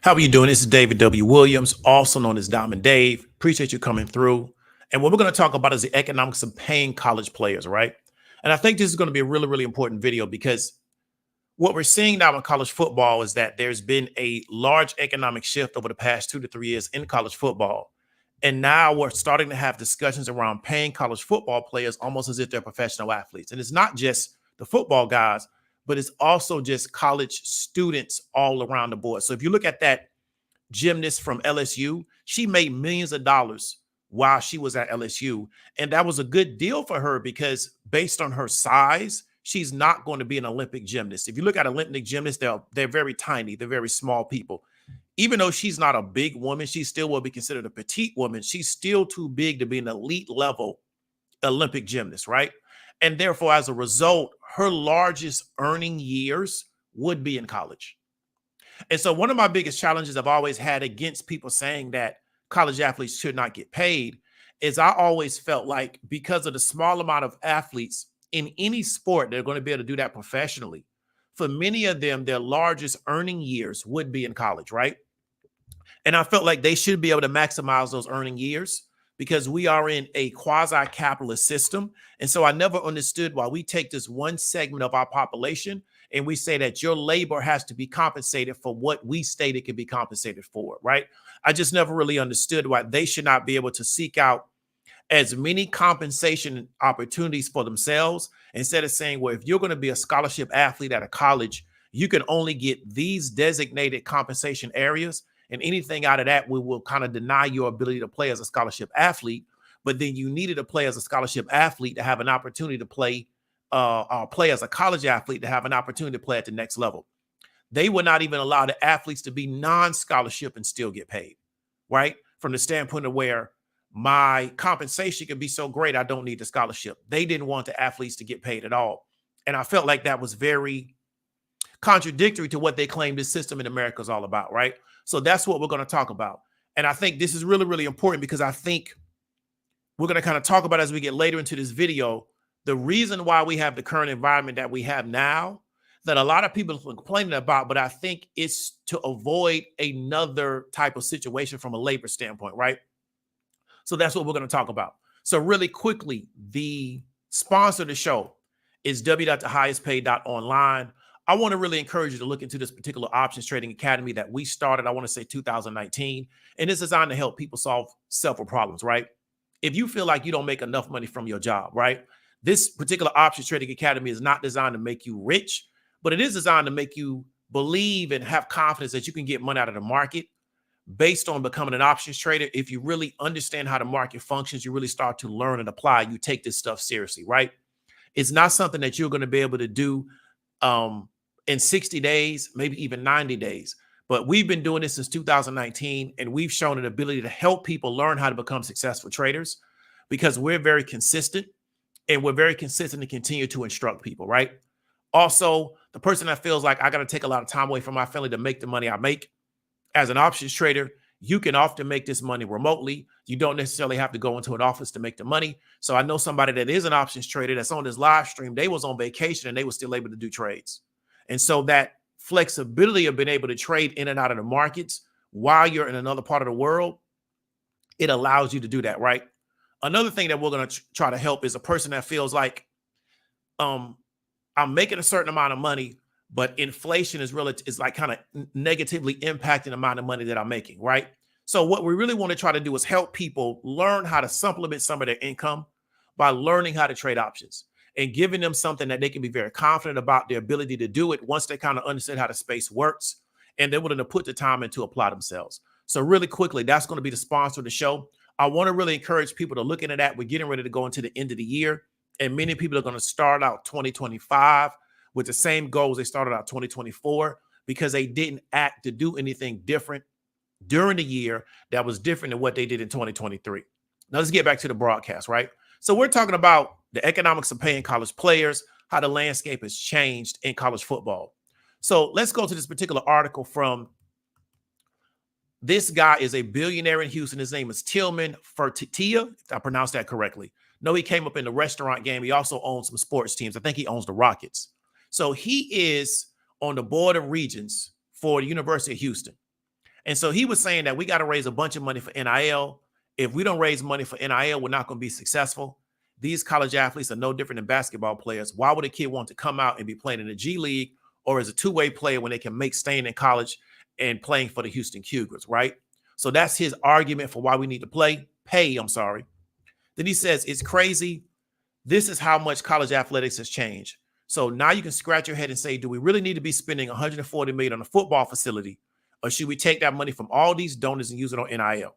How are you doing? This is David W. Williams, also known as Diamond Dave. Appreciate you coming through. And what we're going to talk about is the economics of paying college players, right? And I think this is going to be a really, really important video because what we're seeing now in college football is that there's been a large economic shift over the past 2 to 3 years in college football. And now we're starting to have discussions around paying college football players almost as if they're professional athletes. And it's not just the football guys, but it's also just college students all around the board. So if you look at that gymnast from LSU, she made millions of dollars while she was at LSU. And that was a good deal for her because based on her size, she's not going to be an Olympic gymnast. If you look at Olympic gymnasts, they're very tiny. They're very small people. Even though she's not a big woman, she still will be considered a petite woman. She's still too big to be an elite level Olympic gymnast, right? And therefore, as a result, her largest earning years would be in college. And so one of my biggest challenges I've always had against people saying that college athletes should not get paid is I always felt like because of the small amount of athletes in any sport, they're going to be able to do that professionally. For many of them, their largest earning years would be in college, right? And I felt like they should be able to maximize those earning years because we are in a quasi-capitalist system. And so I never understood why we take this one segment of our population and we say that your labor has to be compensated for what we state it can be compensated for, right? I just never really understood why they should not be able to seek out as many compensation opportunities for themselves instead of saying, well, if you're going to be a scholarship athlete at a college, you can only get these designated compensation areas. And anything out of that, we will kind of deny your ability to play as a scholarship athlete. But then you needed to play as a scholarship athlete to have an opportunity to play or play as a college athlete to have an opportunity to play at the next level. They would not even allow the athletes to be non-scholarship and still get paid, right? From the standpoint of where my compensation can be so great, I don't need the scholarship. They didn't want the athletes to get paid at all. And I felt like that was very contradictory to what they claim this system in America is all about, right? So that's what we're going to talk about. And I think this is really, really important because I think we're going to kind of talk about as we get later into this video, the reason why we have the current environment that we have now that a lot of people are complaining about, but I think it's to avoid another type of situation from a labor standpoint, right? So that's what we're going to talk about. So really quickly, the sponsor of the show is w.thehighestpaid.online. I want to really encourage you to look into this particular options trading academy that we started, I want to say 2019, and it's designed to help people solve several problems, right? If you feel like you don't make enough money from your job, right? This particular options trading academy is not designed to make you rich, but it is designed to make you believe and have confidence that you can get money out of the market based on becoming an options trader. If you really understand how the market functions, you really start to learn and apply, you take this stuff seriously, right? It's not something that you're going to be able to do in 60 days, maybe even 90 days. But we've been doing this since 2019, and we've shown an ability to help people learn how to become successful traders because we're very consistent and we're very consistent to continue to instruct people, right? Also, the person that feels like I got to take a lot of time away from my family to make the money I make as an options trader, you can often make this money remotely. You don't necessarily have to go into an office to make the money. So I know somebody that is an options trader that's on this live stream. They was on vacation and they were still able to do trades. And so that flexibility of being able to trade in and out of the markets while you're in another part of the world, it allows you to do that, right? Another thing that we're going to try to help is a person that feels like I'm making a certain amount of money, but inflation is like kind of negatively impacting the amount of money that I'm making, right? So what we really want to try to do is help people learn how to supplement some of their income by learning how to trade options and giving them something that they can be very confident about their ability to do it once they kind of understand how the space works and they're willing to put the time in to apply themselves. So really quickly, that's going to be the sponsor of the show. I want to really encourage people to look into that. We're getting ready to go into the end of the year, and many people are going to start out 2025 with the same goals they started out 2024 because they didn't act to do anything different during the year that was different than what they did in 2023. Now let's get back to the broadcast, right? So we're talking about the economics of paying college players, how the landscape has changed in college football. So let's go to this particular article from this guy is a billionaire in Houston. His name is Tillman Fertitta, if I pronounced that correctly. No, he came up in the restaurant game. He also owns some sports teams. I think he owns the Rockets. So he is on the board of regents for the University of Houston. And so he was saying that we got to raise a bunch of money for NIL. If we don't raise money for NIL, we're not going to be successful. These college athletes are no different than basketball players. Why would a kid want to come out and be playing in the G League or as a two-way player when they can make staying in college and playing for the Houston Cougars, right? So that's his argument for why we need to pay. Then he says, it's crazy. This is how much college athletics has changed. So now you can scratch your head and say, do we really need to be spending $140 million on a football facility? Or should we take that money from all these donors and use it on NIL?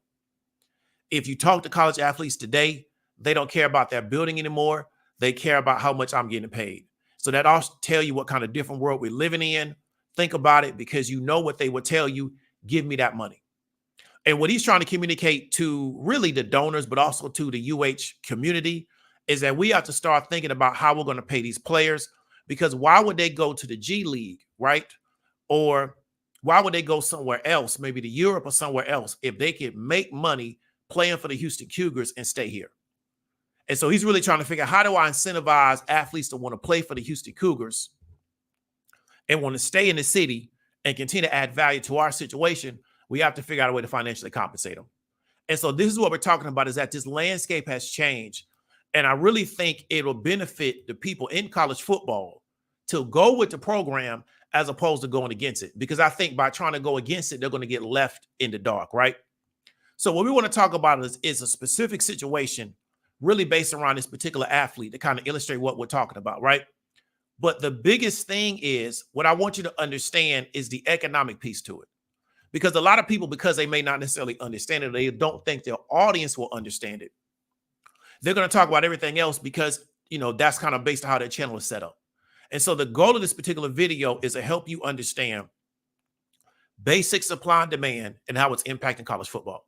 If you talk to college athletes today, they don't care about their building anymore. They care about how much I'm getting paid. So that also tell you what kind of different world we're living in. Think about it, because you know what they would tell you, give me that money. And what he's trying to communicate to really the donors, but also to the UH community, is that we have to start thinking about how we're going to pay these players, because why would they go to the G League, right? Or why would they go somewhere else, maybe to Europe or somewhere else, if they could make money playing for the Houston Cougars and stay here? And so he's really trying to figure out, how do I incentivize athletes to want to play for the Houston Cougars and want to stay in the city and continue to add value to our situation? We have to figure out a way to financially compensate them. And so this is what we're talking about, is that this landscape has changed. And I really think it will benefit the people in college football to go with the program as opposed to going against it. Because I think by trying to go against it, they're going to get left in the dark, right? So what we want to talk about is a specific situation really based around this particular athlete to kind of illustrate what we're talking about, right? But the biggest thing is, what I want you to understand is the economic piece to it. Because a lot of people, because they may not necessarily understand it, they don't think their audience will understand it. They're going to talk about everything else because, that's kind of based on how their channel is set up. And so the goal of this particular video is to help you understand basic supply and demand and how it's impacting college football.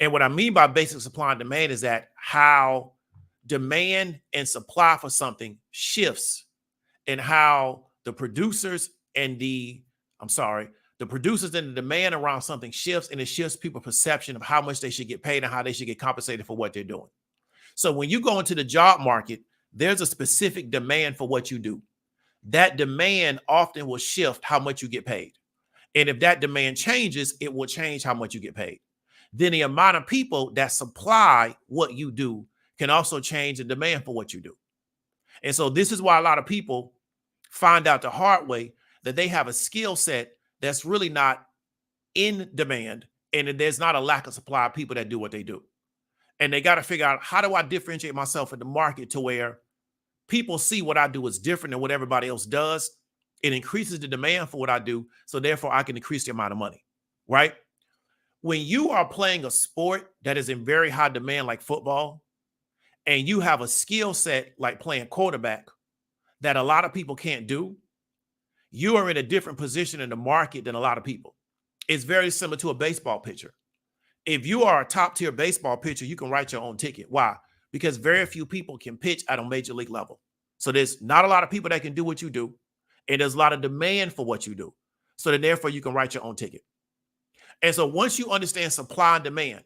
And what I mean by basic supply and demand is that how demand and supply for something shifts, and how the producers and the demand around something shifts, and it shifts people's perception of how much they should get paid and how they should get compensated for what they're doing. So when you go into the job market, there's a specific demand for what you do. That demand often will shift how much you get paid. And if that demand changes, it will change how much you get paid. Then the amount of people that supply what you do can also change the demand for what you do. And so this is why a lot of people find out the hard way that they have a skill set that's really not in demand, and there's not a lack of supply of people that do what they do. And they got to figure out, how do I differentiate myself in the market to where people see what I do is different than what everybody else does? It increases the demand for what I do, so therefore I can increase the amount of money, right? When you are playing a sport that is in very high demand like football, and you have a skill set like playing quarterback that a lot of people can't do, you are in a different position in the market than a lot of people. It's very similar to a baseball pitcher. If you are a top tier baseball pitcher, you can write your own ticket. Why? Because very few people can pitch at a major league level. So there's not a lot of people that can do what you do, and there's a lot of demand for what you do. So then therefore you can write your own ticket. And so once you understand supply and demand,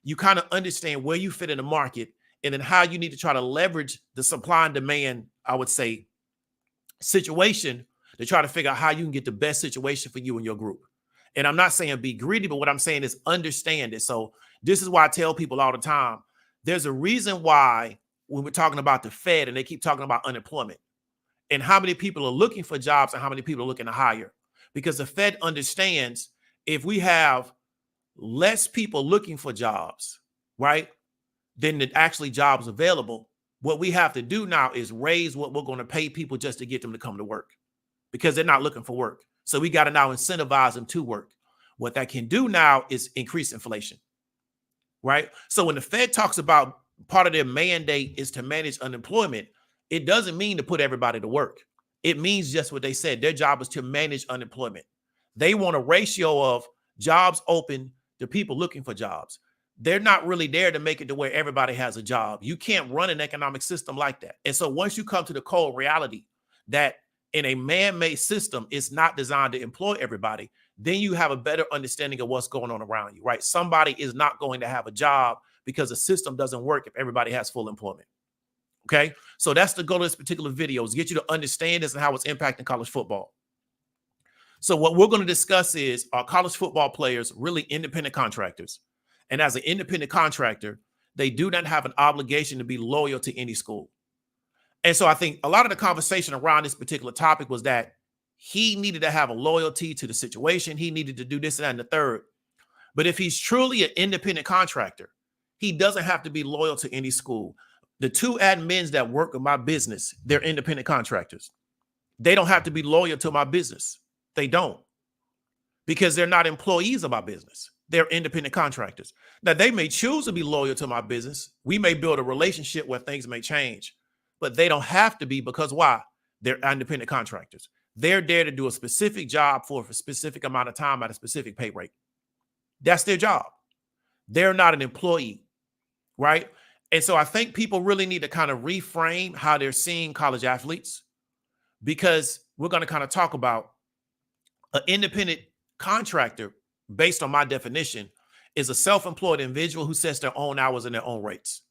you kind of understand where you fit in the market, and then how you need to try to leverage the supply and demand, I would say, situation to try to figure out how you can get the best situation for you and your group. And I'm not saying be greedy, but what I'm saying is understand it. So this is why I tell people all the time, there's a reason why when we're talking about the Fed and they keep talking about unemployment and how many people are looking for jobs and how many people are looking to hire, because the Fed understands if we have less people looking for jobs, right, than the actually jobs available, what we have to do now is raise what we're going to pay people just to get them to come to work, because they're not looking for work. So we got to now incentivize them to work. What that can do now is increase inflation, right? So when the Fed talks about part of their mandate is to manage unemployment, it doesn't mean to put everybody to work. It means just what they said. Their job is to manage unemployment. They want a ratio of jobs open to people looking for jobs. They're not really there to make it to where everybody has a job. You can't run an economic system like that. And so once you come to the cold reality that in a man-made system, it's not designed to employ everybody, then you have a better understanding of what's going on around you, right? Somebody is not going to have a job because the system doesn't work if everybody has full employment. Okay, so that's the goal of this particular video, is get you to understand this and how it's impacting college football. So what we're going to discuss is, are college football players really independent contractors? And as an independent contractor, they do not have an obligation to be loyal to any school. And so I think a lot of the conversation around this particular topic was that he needed to have a loyalty to the situation. He needed to do this, that, and the third. But if he's truly an independent contractor, he doesn't have to be loyal to any school. The two admins that work with my business, they're independent contractors. They don't have to be loyal to my business. They don't, because they're not employees of my business. They're independent contractors. Now, they may choose to be loyal to my business. We may build a relationship where things may change, but they don't have to be, because why? They're independent contractors. They're there to do a specific job for a specific amount of time at a specific pay rate. That's their job. They're not an employee, right? And so I think people really need to kind of reframe how they're seeing college athletes, because we're going to kind of talk about an independent contractor, based on my definition, is a self-employed individual who sets their own hours and their own rates.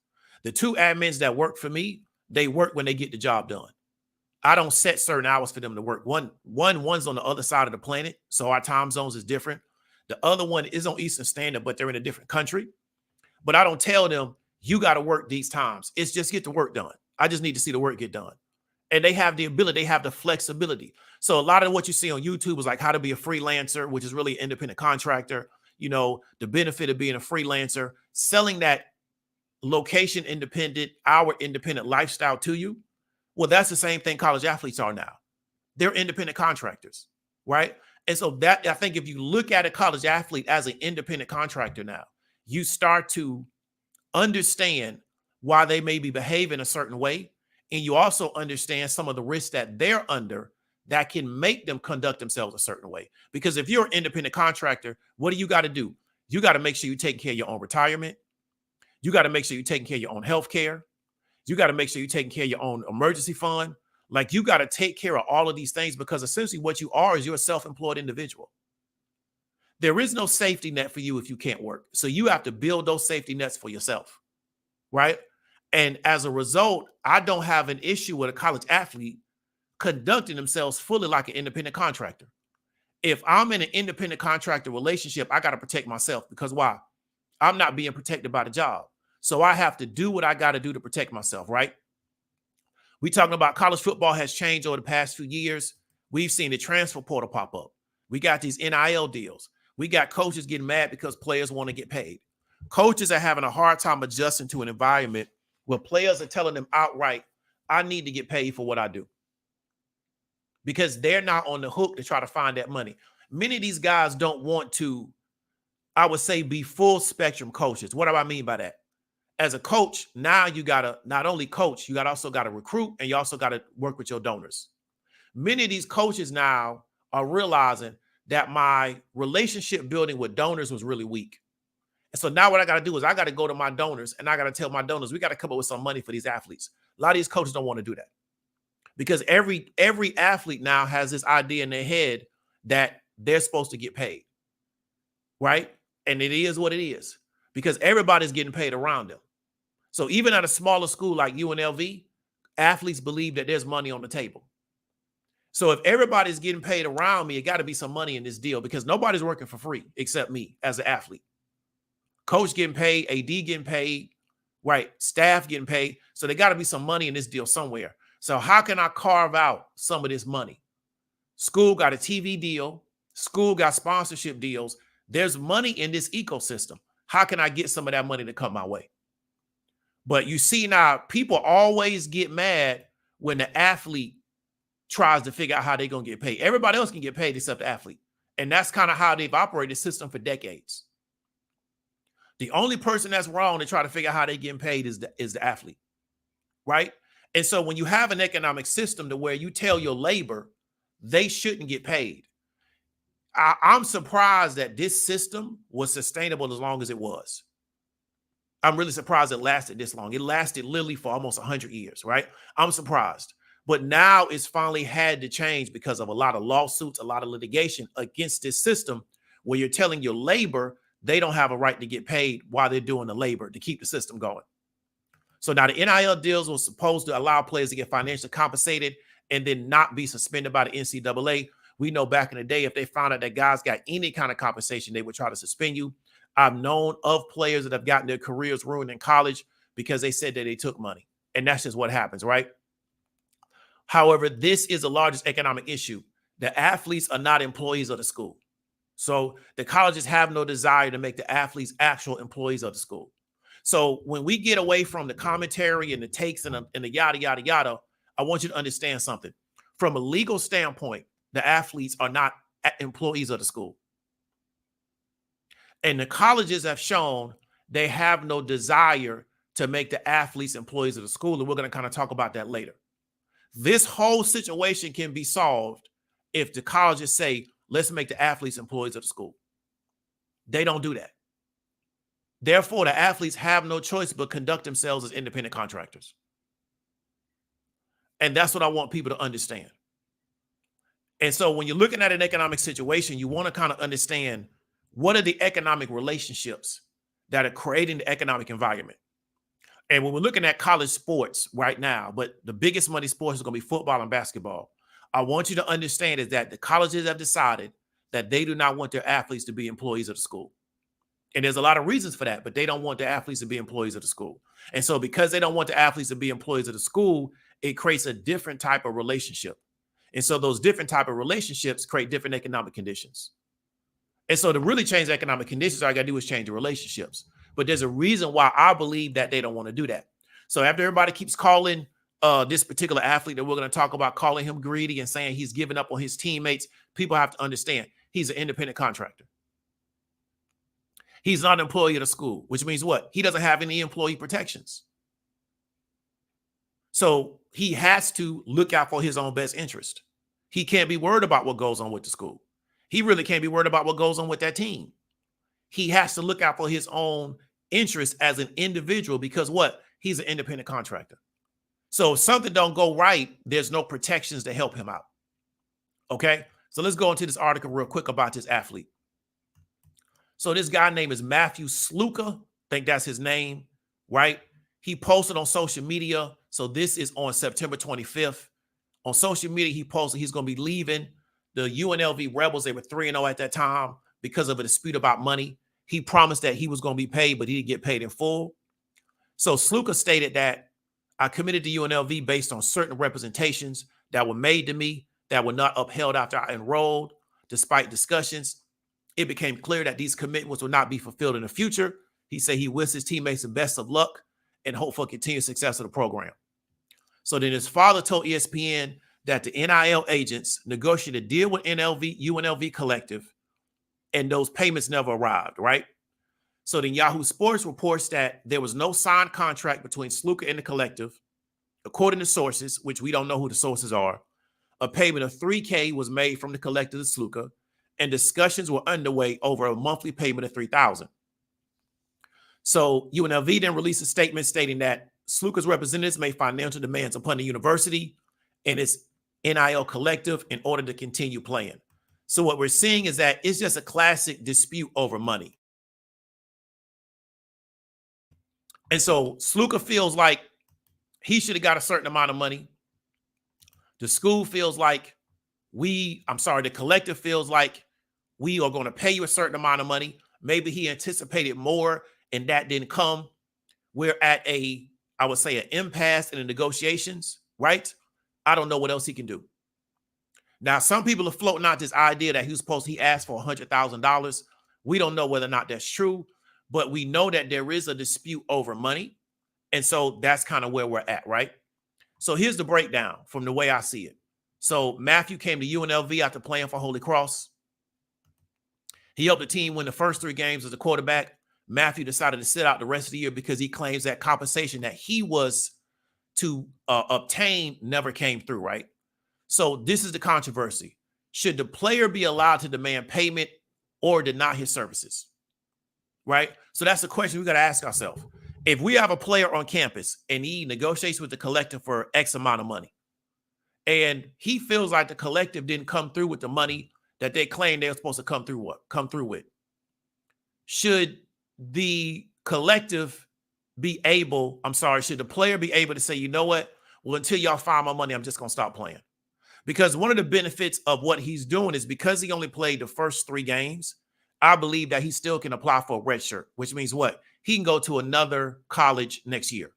The two admins that work for me, they work when they get the job done. I don't set certain hours for them to work. One's on the other side of the planet, so our time zones is different. The other one is on Eastern Standard, but they're in a different country. But I don't tell them, you got to work these times. It's just get the work done. I just need to see the work get done. And they have the ability, they have the flexibility. So a lot of what you see on YouTube is like how to be a freelancer, which is really an independent contractor. You know, the benefit of being a freelancer, selling that location independent, hour independent lifestyle to you. Well, that's the same thing college athletes are now. They're independent contractors, right? And so that, I think if you look at a college athlete as an independent contractor now, you start to understand why they may be behaving a certain way. And you also understand some of the risks that they're under that can make them conduct themselves a certain way. Because if you're an independent contractor, what do you got to do? You got to make sure you're taking care of your own retirement. You got to make sure you're taking care of your own health care. You got to make sure you're taking care of your own emergency fund. Like, you got to take care of all of these things, because essentially what you are is you're a self-employed individual. There is no safety net for you if you can't work. So you have to build those safety nets for yourself, right? And as a result, I don't have an issue with a college athlete conducting themselves fully like an independent contractor. If I'm in an independent contractor relationship, I got to protect myself, because why? I'm not being protected by the job. So I have to do what I got to do to protect myself, right? We talking about college football has changed over the past few years. We've seen the transfer portal pop up. We got these NIL deals. We got coaches getting mad because players want to get paid. Coaches are having a hard time adjusting to an environment where players are telling them outright, I need to get paid for what I do. Because they're not on the hook to try to find that money. Many of these guys don't want to, I would say, be full spectrum coaches. What do I mean by that? As a coach, now you got to not only coach, you also got to recruit, and you also got to work with your donors. Many of these coaches now are realizing that my relationship building with donors was really weak. And so now what I got to do is I got to go to my donors, and I got to tell my donors, we got to come up with some money for these athletes. A lot of these coaches don't want to do that, because every athlete now has this idea in their head that they're supposed to get paid, right? And it is what it is, because everybody's getting paid around them. So even at a smaller school like UNLV, athletes believe that there's money on the table. So if everybody's getting paid around me, it got to be some money in this deal, because nobody's working for free except me as an athlete. Coach getting paid, AD getting paid, right? Staff getting paid. So there got to be some money in this deal somewhere. So how can I carve out some of this money? School got a TV deal. School got sponsorship deals. There's money in this ecosystem. How can I get some of that money to come my way? But you see now, people always get mad when the athlete tries to figure out how they're going to get paid. Everybody else can get paid except the athlete. And that's kind of how they've operated the system for decades. The only person that's wrong to try to figure out how they're getting paid is the athlete, right? And so when you have an economic system to where you tell your labor they shouldn't get paid, I'm surprised that this system was sustainable as long as it was. I'm really surprised it lasted this long. It lasted literally for almost 100 years, right? I'm surprised. But now it's finally had to change because of a lot of lawsuits, a lot of litigation against this system where you're telling your labor they don't have a right to get paid while they're doing the labor to keep the system going. So now the NIL deals was supposed to allow players to get financially compensated and then not be suspended by the NCAA. We know back in the day, if they found out that guys got any kind of compensation, they would try to suspend you. I've known of players that have gotten their careers ruined in college because they said that they took money. And that's just what happens, right? However, this is the largest economic issue. The athletes are not employees of the school. So the colleges have no desire to make the athletes actual employees of the school. So when we get away from the commentary and the takes and the yada, yada, yada, I want you to understand something. From a legal standpoint, the athletes are not employees of the school. And the colleges have shown they have no desire to make the athletes employees of the school. And we're going to kind of talk about that later. This whole situation can be solved if the colleges say, let's make the athletes employees of the school. They don't do that. Therefore, the athletes have no choice but conduct themselves as independent contractors. And that's what I want people to understand. And so when you're looking at an economic situation, you want to kind of understand what are the economic relationships that are creating the economic environment. And when we're looking at college sports right now, but the biggest money sports is going to be football and basketball, I want you to understand is that the colleges have decided that they do not want their athletes to be employees of the school. And there's a lot of reasons for that, but they don't want the athletes to be employees of the school. And so because they don't want the athletes to be employees of the school, it creates a different type of relationship. And so those different type of relationships create different economic conditions. And so to really change economic conditions, all I got to do is change the relationships. But there's a reason why I believe that they don't want to do that. So after everybody keeps calling this particular athlete that we're going to talk about, calling him greedy and saying he's giving up on his teammates, people have to understand he's an independent contractor. He's not an employee of the school, which means what? He doesn't have any employee protections. So he has to look out for his own best interest. He can't be worried about what goes on with the school. He really can't be worried about what goes on with that team. He has to look out for his own interest as an individual because what? He's an independent contractor. So if something don't go right, there's no protections to help him out. Okay? So let's go into this article real quick about this athlete. So this guy name is Matthew Sluka. I think that's his name, right? He posted on social media. So this is on September 25th. On social media, he posted he's going to be leaving the UNLV Rebels. They were 3-0 at that time because of a dispute about money. He promised that he was going to be paid, but he didn't get paid in full. So Sluka stated that I committed to UNLV based on certain representations that were made to me that were not upheld after I enrolled. Despite discussions, it became clear that these commitments will not be fulfilled in the future. He said he wishes his teammates the best of luck and hope for continued success of the program. So then his father told ESPN that the NIL agents negotiated a deal with UNLV Collective, and those payments never arrived, right? So then Yahoo Sports reports that there was no signed contract between Sluka and the Collective. According to sources, which we don't know who the sources are, a payment of $3,000 was made from the Collective to Sluka, and discussions were underway over a monthly payment of $3,000. So UNLV then released a statement stating that Sluka's representatives made financial demands upon the university and its NIL Collective in order to continue playing. So what we're seeing is that it's just a classic dispute over money. And so Sluka feels like he should have got a certain amount of money. The school feels like the Collective feels like we are going to pay you a certain amount of money. Maybe he anticipated more and that didn't come. We're at an impasse in the negotiations, right? I don't know what else he can do. Now, some people are floating out this idea that he asked for $100,000. We don't know whether or not that's true, but we know that there is a dispute over money. And so that's kind of where we're at, right? So here's the breakdown from the way I see it. So Matthew came to UNLV after playing for Holy Cross. He helped the team win the first 3 games as a quarterback. Matthew decided to sit out the rest of the year because he claims that compensation that he was to obtain never came through, right? So this is the controversy. Should the player be allowed to demand payment or deny his services, right? So that's the question we got to ask ourselves. If we have a player on campus and he negotiates with the Collective for X amount of money, and he feels like the Collective didn't come through with the money that they claimed they were supposed to come through with, should the Collective be able, should the player be able to say, you know what? Well, until y'all find my money, I'm just going to stop playing. Because one of the benefits of what he's doing is because he only played the first 3 games, I believe that he still can apply for a red shirt, which means what? He can go to another college next year.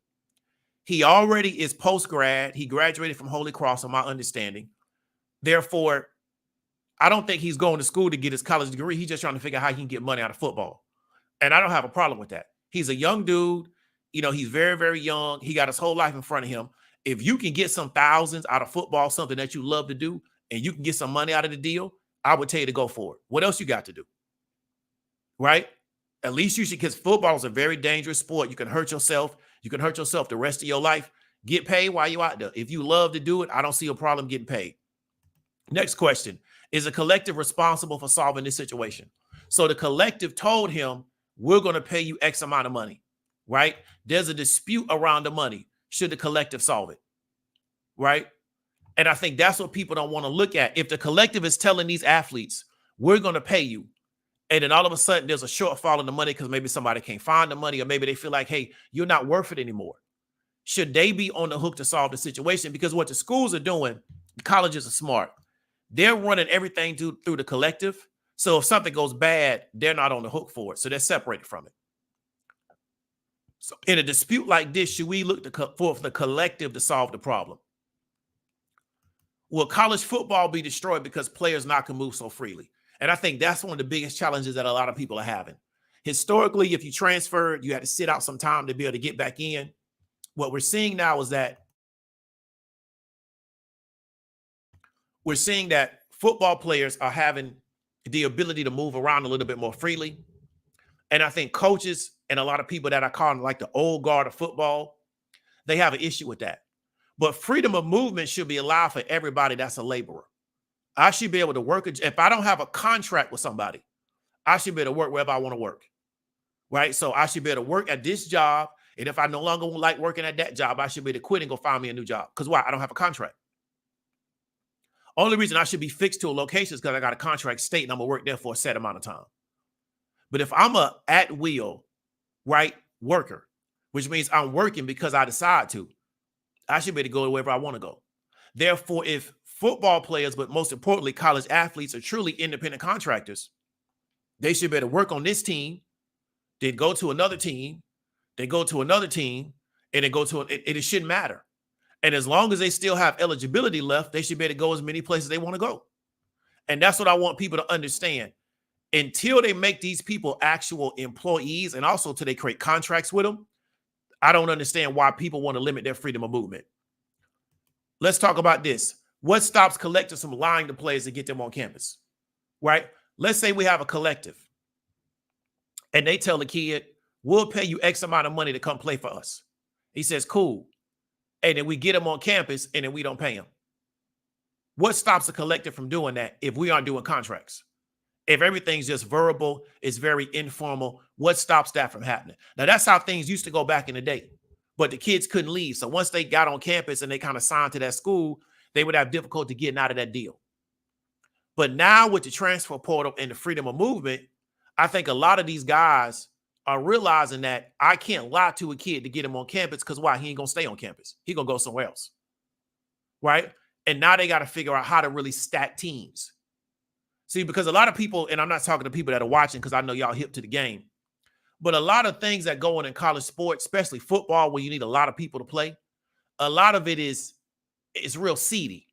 He already is post-grad. He graduated from Holy Cross, on my understanding. Therefore, I don't think he's going to school to get his college degree. He's just trying to figure out how he can get money out of football. And I don't have a problem with that. He's a young dude. He's very, very young. He got his whole life in front of him. If you can get some thousands out of football, something that you love to do, and you can get some money out of the deal, I would tell you to go for it. What else you got to do? Right? At least you should, because football is a very dangerous sport. You can hurt yourself. You can hurt yourself the rest of your life. Get paid while you're out there. If you love to do it, I don't see a problem getting paid. Next question. Is a collective responsible for solving this situation? So the collective told him, we're going to pay you X amount of money, right? There's a dispute around the money. Should the collective solve it, right? And I think that's what people don't want to look at. If the collective is telling these athletes, we're going to pay you, and then all of a sudden there's a shortfall in the money because maybe somebody can't find the money, or maybe they feel like, hey, you're not worth it anymore. Should they be on the hook to solve the situation? Because what the schools are doing, the colleges are smart. They're running everything through the collective. So if something goes bad, they're not on the hook for it. So they're separated from it. So in a dispute like this, should we look for the collective to solve the problem? Will college football be destroyed because players not can move so freely? And I think that's one of the biggest challenges that a lot of people are having. Historically, if you transferred, you had to sit out some time to be able to get back in. What we're seeing now is that football players are having the ability to move around a little bit more freely. And I think coaches and a lot of people that I call like the old guard of football, they have an issue with that. But freedom of movement should be allowed for everybody that's a laborer. I should be able to work. If I don't have a contract with somebody, I should be able to work wherever I want to work, right? So I should be able to work at this job. And if I no longer like working at that job, I should be able to quit and go find me a new job. Because why? I don't have a contract. Only reason I should be fixed to a location is because I got a contract stating I'm going to work there for a set amount of time. But if I'm a at will, right, worker, which means I'm working because I decide to, I should be able to go wherever I want to go. Therefore, if football players, but most importantly, college athletes are truly independent contractors, they should be able to work on this team, then go to another team, then go to another team, and then go to it shouldn't matter. And as long as they still have eligibility left, they should be able to go as many places they want to go. And that's what I want people to understand. Until they make these people actual employees, and also till they create contracts with them, I don't understand why people want to limit their freedom of movement. Let's talk about this. What stops collectors from lying to players to get them on campus, right? Let's say we have a collective and they tell the kid, we'll pay you X amount of money to come play for us. He says, cool. And then we get him on campus and then we don't pay him. What stops a collective from doing that if we aren't doing contracts? If everything's just verbal, it's very informal, what stops that from happening? Now, that's how things used to go back in the day, but the kids couldn't leave. So once they got on campus and they kind of signed to that school, they would have difficulty getting out of that deal. But now with the transfer portal and the freedom of movement, I think a lot of these guys are realizing that I can't lie to a kid to get him on campus because why? He ain't going to stay on campus. He going to go somewhere else, right? And now they got to figure out how to really stack teams. See, because a lot of people, and I'm not talking to people that are watching because I know y'all hip to the game, but a lot of things that go on in college sports, especially football, where you need a lot of people to play, a lot of it is real seedy.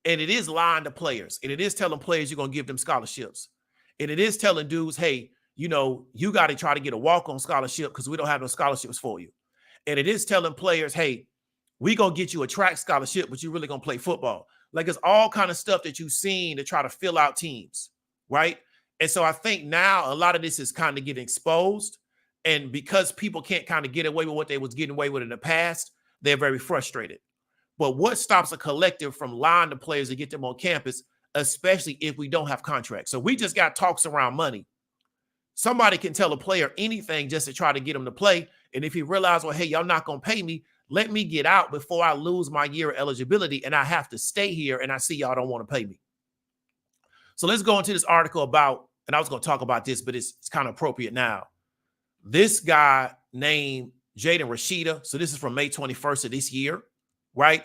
And it is lying to players. And it is telling players you're going to give them scholarships. And it is telling dudes, hey, you got to try to get a walk-on scholarship because we don't have no scholarships for you. And it is telling players, hey, we going to get you a track scholarship, but you're really going to play football. Like it's all kind of stuff that you've seen to try to fill out teams, right? And so I think now a lot of this is kind of getting exposed. And because people can't kind of get away with what they was getting away with in the past, they're very frustrated. But what stops a collective from lying to players to get them on campus, especially if we don't have contracts? So we just got talks around money. Somebody can tell a player anything just to try to get them to play. And if he realizes, well, hey, y'all not going to pay me, let me get out before I lose my year of eligibility and I have to stay here and I see y'all don't want to pay me. So let's go into this article about, and I was going to talk about this, but it's kind of appropriate now. This guy named Jaden Rashida, so this is from May 21st of this year, right?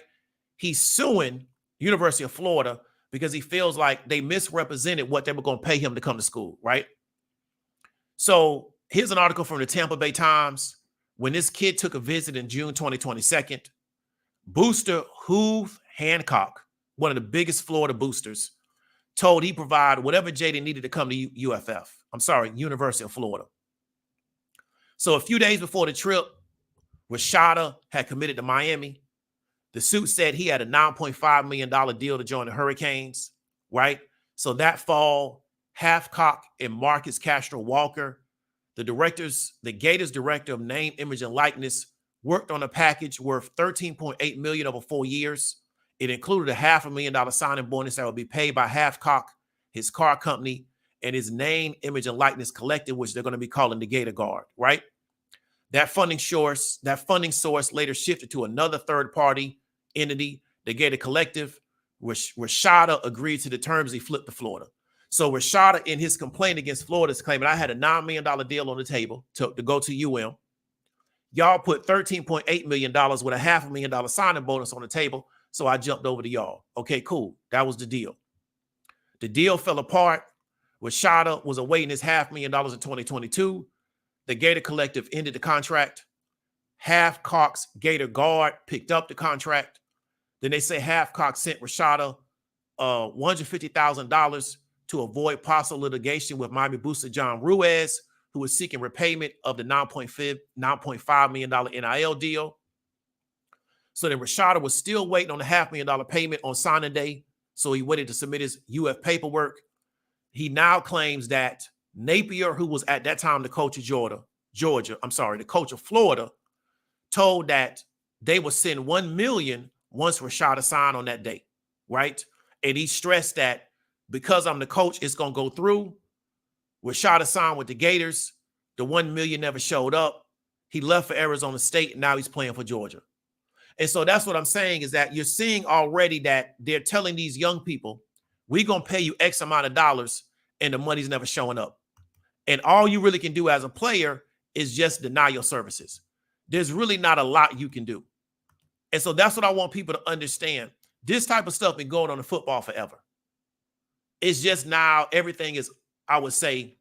He's suing University of Florida, because he feels like they misrepresented what they were going to pay him to come to school, right? So here's an article from the Tampa Bay Times. When this kid took a visit in June 2022, booster Hoove Hancock, one of the biggest Florida boosters, told he provided whatever Jaden needed to come to University of Florida. So a few days before the trip, Rashada had committed to Miami. The suit said he had a $9.5 million deal to join the Hurricanes, right? So that fall, Hathcock and Marcus Castro Walker, the Gators director of name, image, and likeness, worked on a package worth $13.8 million over 4 years. It included a $500,000 signing bonus that would be paid by Hathcock, his car company, and his name, image, and likeness collective, which they're going to be calling the Gator Guard, right? That funding source later shifted to another third-party entity, the Gator Collective, which Rashada agreed to the terms. He flipped to Florida. So Rashada, in his complaint against Florida, is claiming I had a $9 million deal on the table to go to UM. Y'all put $13.8 million with a $500,000 signing bonus on the table, so I jumped over to y'all. Okay, cool. That was the deal. The deal fell apart. Rashada was awaiting his $500,000 in 2022. The Gator Collective ended the contract. Hathcock's Gator Guard picked up the contract. Then they say Hathcock sent Rashada $150,000 to avoid possible litigation with Miami booster John Ruiz, who was seeking repayment of the $9.5 million NIL deal. So then Rashada was still waiting on the $500,000 payment on signing day, so he waited to submit his UF paperwork. He now claims that Napier, who was at that time the coach of the coach of Florida, told that they would send $1 million once Rashada signed on that day, right? And he stressed that because I'm the coach, it's going to go through. Rashada signed with the Gators. The $1 million never showed up. He left for Arizona State, and now he's playing for Georgia. And so that's what I'm saying, is that you're seeing already that they're telling these young people, we're going to pay you X amount of dollars, and the money's never showing up. And all you really can do as a player is just deny your services. There's really not a lot you can do. And so that's what I want people to understand. This type of stuff been going on in football forever. It's just now everything is, I would say,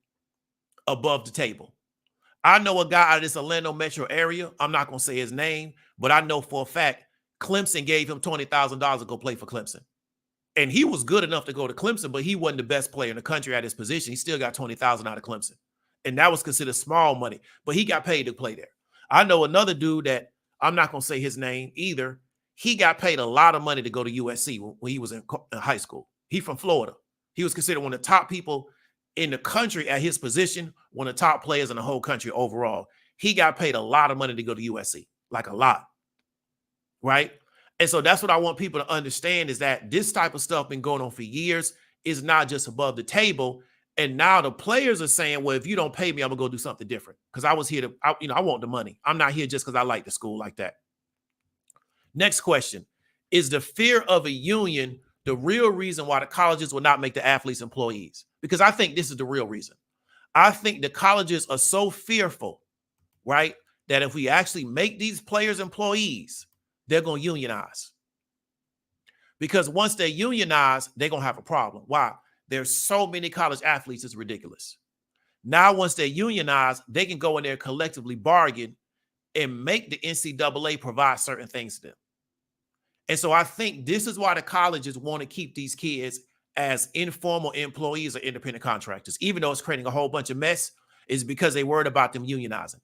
above the table. I know a guy out of this Orlando metro area. I'm not going to say his name, but I know for a fact Clemson gave him $20,000 to go play for Clemson. And he was good enough to go to Clemson, but he wasn't the best player in the country at his position. He still got $20,000 out of Clemson. And that was considered small money, but he got paid to play there. I know another dude that I'm not going to say his name either. He got paid a lot of money to go to USC when he was in high school. He from Florida. He was considered one of the top people in the country at his position, one of the top players in the whole country overall. He got paid a lot of money to go to USC, like a lot, right? And so that's what I want people to understand, is that this type of stuff been going on for years. It's not just above the table. And now the players are saying, well, if you don't pay me, I'm going to go do something different. Because I was here I want the money. I'm not here just because I like the school like that. Next question. Is the fear of a union the real reason why the colleges will not make the athletes employees? Because I think this is the real reason. I think the colleges are so fearful, right, that if we actually make these players employees, they're going to unionize. Because once they unionize, they're going to have a problem. Why? There's so many college athletes, it's ridiculous. Now, once they unionize, they can go in there collectively bargain and make the NCAA provide certain things to them. And so I think this is why the colleges want to keep these kids as informal employees or independent contractors, even though it's creating a whole bunch of mess, is because they worried about them unionizing.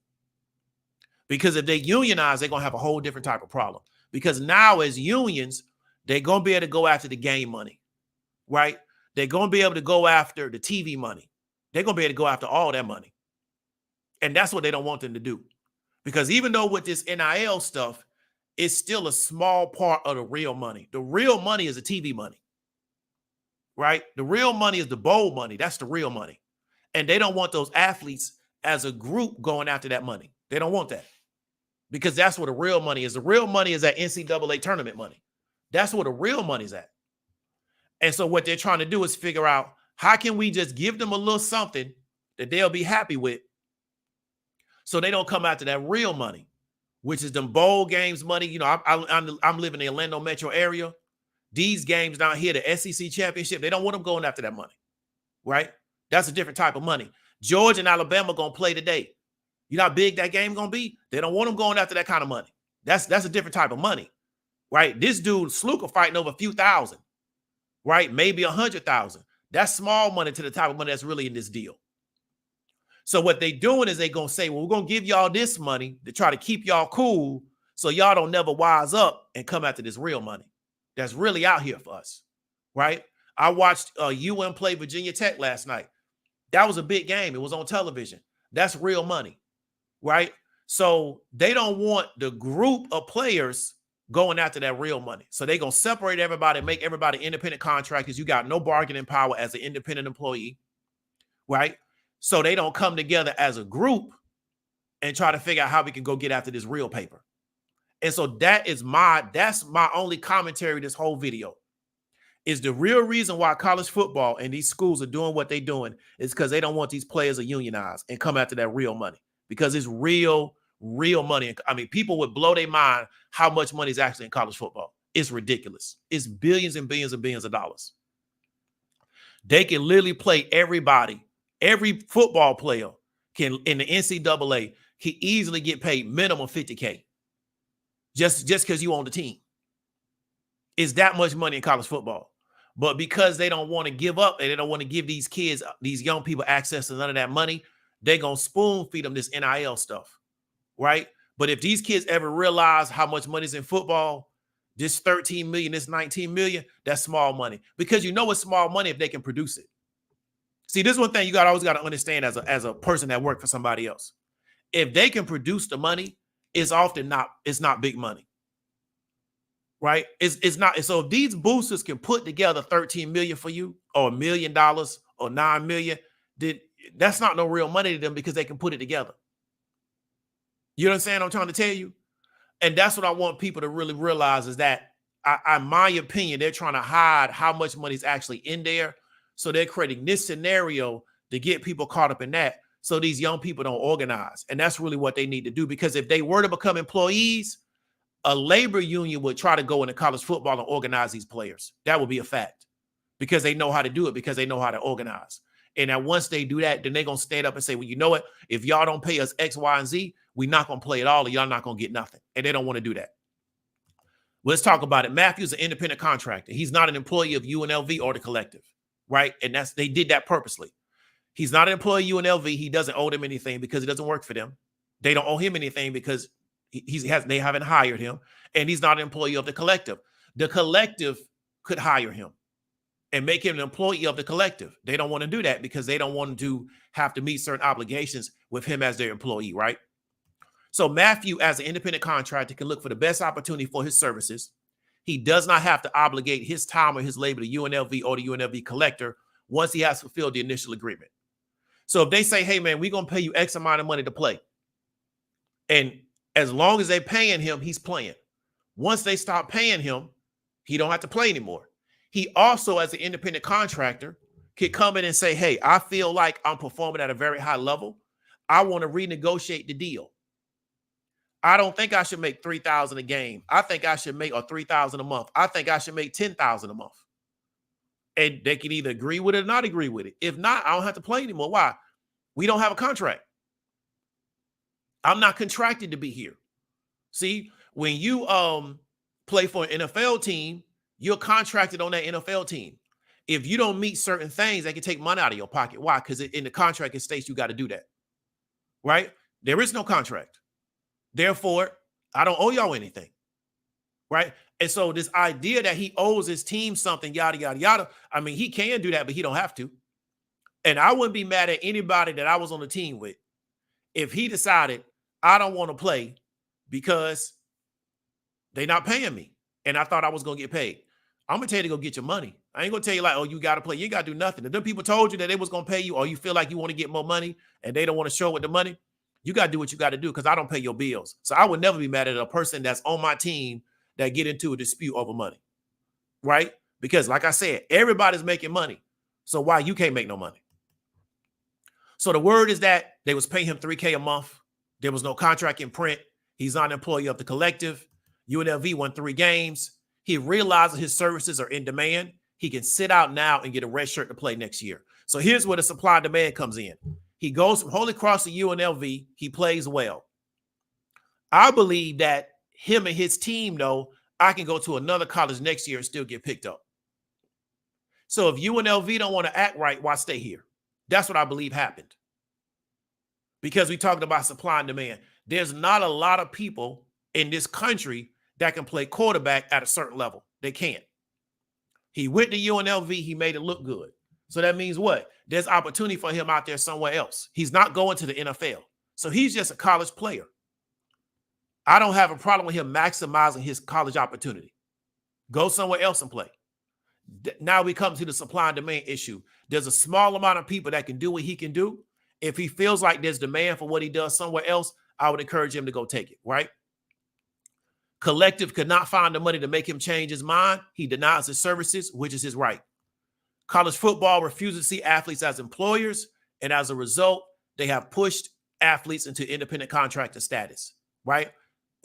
Because if they unionize, they're going to have a whole different type of problem. Because now as unions, they're going to be able to go after the game money, right? They're going to be able to go after the TV money. They're going to be able to go after all that money. And that's what they don't want them to do. Because even though with this NIL stuff, it's still a small part of the real money. The real money is the TV money, right? The real money is the bowl money. That's the real money. And they don't want those athletes as a group going after that money. They don't want that. Because that's where the real money is. The real money is that NCAA tournament money. That's where the real money is at. And so what they're trying to do is figure out, how can we just give them a little something that they'll be happy with so they don't come after that real money, which is them bowl games money. You know, I'm living in the Orlando metro area. these games down here, the SEC championship, they don't want them going after that money, right? That's a different type of money. Georgia and Alabama going to play today. You know how big that game going to be? They don't want them going after that kind of money. That's a different type of money, right? This dude, Sluka, fighting over a few thousand, right? Maybe 100,000. That's small money to the type of money that's really in this deal. So what they doing is they going to say, well, we're going to give y'all this money to try to keep y'all cool so y'all don't never wise up and come after this real money that's really out here for us, right? I watched UM play Virginia Tech last night. That was a big game. It was on television. That's real money, right? So they don't want the group of players going after that real money. So they're going to separate everybody, make everybody independent contractors. You got no bargaining power as an independent employee, right? So they don't come together as a group and try to figure out how we can go get after this real paper. And so that's my only commentary this whole video. Is the real reason why college football and these schools are doing what they're doing is because they don't want these players to unionize and come after that real money, because it's real money. I mean, people would blow their mind how much money is actually in college football. It's ridiculous. It's billions and billions and billions of dollars. They can literally play everybody. Every football player can in the NCAA can easily get paid minimum $50K just because you own the team. It's that much money in college football. But because they don't want to give up and they don't want to give these kids, these young people, access to none of that money, they're going to spoon feed them this NIL stuff, right? But if these kids ever realize how much money is in football, this 13 million, this 19 million, that's small money. Because you know it's small money if they can produce it. See, this is one thing you always got to understand as a person that worked for somebody else. If they can produce the money, it's not big money. Right? It's not. So if these boosters can put together 13 million for you, or $1 million, or 9 million, then that's not no real money to them because they can put it together. You understand what I'm trying to tell you? And that's what I want people to really realize is that, in my opinion, they're trying to hide how much money is actually in there. So they're creating this scenario to get people caught up in that, so these young people don't organize. And that's really what they need to do, because if they were to become employees, a labor union would try to go into college football and organize these players. That would be a fact, because they know how to do it, because they know how to organize. And now once they do that, then they're going to stand up and say, well, you know what? If y'all don't pay us X, Y, and Z, we're not going to play at all, and y'all not going to get nothing. And they don't want to do that. Well, let's talk about it. Matthew's an independent contractor. He's not an employee of UNLV or the collective, right? And they did that purposely. He's not an employee of UNLV. He doesn't owe them anything because it doesn't work for them. They don't owe him anything because they haven't hired him, and he's not an employee of the collective. The collective could hire him and make him an employee of the collective. They don't want to do that because they don't want to have to meet certain obligations with him as their employee, right? So Matthew, as an independent contractor, can look for the best opportunity for his services. He does not have to obligate his time or his labor to UNLV or the UNLV collector once he has fulfilled the initial agreement. So if they say, hey, man, we're going to pay you X amount of money to play, and as long as they're paying him, he's playing. Once they stop paying him, he don't have to play anymore. He also, as an independent contractor, could come in and say, hey, I feel like I'm performing at a very high level. I want to renegotiate the deal. I don't think I should make $3,000 a game. I think I should make $3,000 a month. I think I should make $10,000 a month. And they can either agree with it or not agree with it. If not, I don't have to play anymore. Why? We don't have a contract. I'm not contracted to be here. See, when you play for an NFL team, you're contracted on that NFL team. If you don't meet certain things, they can take money out of your pocket. Why? Because in the contract, it states you got to do that. Right? There is no contract. Therefore, I don't owe y'all anything. Right? And so this idea that he owes his team something, yada, yada, yada. I mean, he can do that, but he don't have to. And I wouldn't be mad at anybody that I was on the team with if he decided, I don't want to play because they're not paying me, and I thought I was going to get paid. I'm going to tell you to go get your money. I ain't going to tell you like, oh, you got to play. You ain't got to do nothing. If them people told you that they was going to pay you, or you feel like you want to get more money and they don't want to show with the money, you got to do what you got to do, because I don't pay your bills. So I would never be mad at a person that's on my team that get into a dispute over money, right? Because like I said, everybody's making money. So why you can't make no money? So the word is that they was paying him $3K a month. There was no contract in print. He's not an employee of the collective. UNLV won 3 games. He realizes his services are in demand. He can sit out now and get a red shirt to play next year. So here's where the supply and demand comes in. He goes from Holy Cross to UNLV. He plays well. I believe that him and his team know I can go to another college next year and still get picked up. So if UNLV don't want to act right, why stay here? That's what I believe happened. Because we talked about supply and demand. There's not a lot of people in this country that can play quarterback at a certain level. They can't. He went to UNLV. He made it look good. So that means what? There's opportunity for him out there somewhere else. He's not going to the NFL. So he's just a college player. I don't have a problem with him maximizing his college opportunity. Go somewhere else and play. Now we come to the supply and demand issue. There's a small amount of people that can do what he can do. If he feels like there's demand for what he does somewhere else, I would encourage him to go take it, right? Collective could not find the money to make him change his mind. He denies his services, which is his right. College football refuses to see athletes as employers, and as a result, they have pushed athletes into independent contractor status, right?